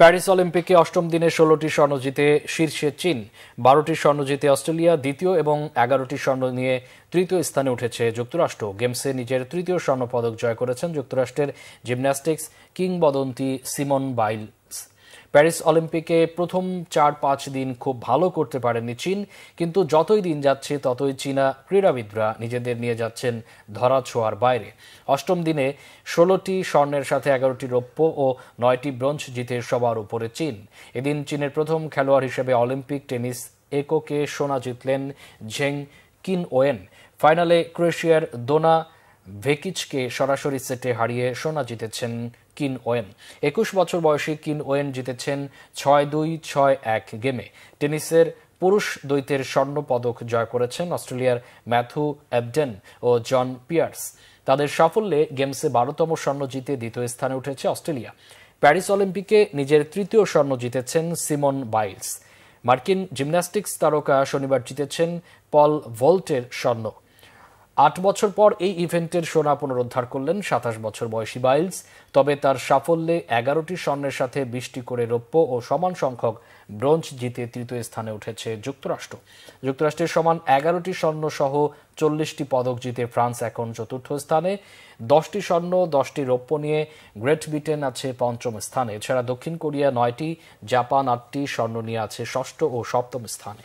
Paris অলিম্পিকে অষ্টম দিনে ১৬টি স্বর্ণ জিতে শীর্ষে চীন, ১২টি স্বর্ণ জিতে অস্ট্রেলিয়া দ্বিতীয় এবং ১১টি স্বর্ণ নিয়ে তৃতীয় স্থানে উঠেছে যুক্তরাষ্ট্র। গেমসে নিজের তৃতীয় স্বর্ণপদক জয় করেছেন যুক্তরাষ্ট্রের জিমন্যাস্টিক্স কিংবদন্তি সিমন বাইলস। প্যারিস অলিম্পিকে প্রথম ৪-৫ দিন খুব ভালো করতে পারেননি চীন, কিন্তু যতই দিন যাচ্ছে ততই চীনা ক্রীড়াবিদরা নিজেদের নিয়ে যাচ্ছেন ধরাছোঁয়ার বাইরে। অষ্টম দিনে ১৬টি স্বর্ণের সাথে ১১টি রৌপ্য ও ৯টি ব্রোঞ্জ জিতে সবার উপরে চীন। এদিন চীনের প্রথম খেলোয়াড় হিসেবে অলিম্পিক টেনিস এককে সোনা জিতলেন ঝেং কিনওয়েন। ফাইনালে ক্রোয়েশিয়ার দোনা ভেকিচকে সরাসরি সেটে হারিয়ে সোনা জিতেছেন কিনওয়েন। ২১ বছর বয়সী কিনওয়েন জিতেছেন ৬-২, ৬-১ গেমে। টেনিসের পুরুষ দ্বৈতের স্বর্ণ পদক জয় করেছেন অস্ট্রেলিয়ার ম্যাথু এবডেন ও জন পিয়ার্স। তাদের সাফল্যে গেমসে ১২তম স্বর্ণ জিতে দ্বিতীয় স্থানে উঠেছে অস্ট্রেলিয়া। প্যারিস অলিম্পিকে নিজের তৃতীয় স্বর্ণ জিতেছেন সিমন বাইলস। মার্কিন জিমন্যাস্টিক্স তারকা শনিবার জিতেছেন পল ভল্টের স্বর্ণ। ৮ বছর পর এই ইভেন্টের সোনা পুনরুদ্ধার করলেন ২৭ বছর বয়সী বাইলস। তবে তার সাফল্যে ১১টি স্বর্ণের সাথে ২০টি করে রৌপ্য ও সমান সংখ্যক ব্রোঞ্জ জিতে তৃতীয় স্থানে উঠেছে যুক্তরাষ্ট্র। যুক্তরাষ্ট্রের সমান ১১টি স্বর্ণ সহ ৪০টি পদক জিতে ফ্রান্স এখন চতুর্থ স্থানে। ১০টি স্বর্ণ, ১০টি রৌপ্য নিয়ে গ্রেট ব্রিটেন আছে পঞ্চম স্থানে। এছাড়া দক্ষিণ কোরিয়া ৯টি, জাপান ৮টি স্বর্ণ নিয়ে আছে ষষ্ঠ ও সপ্তম স্থানে।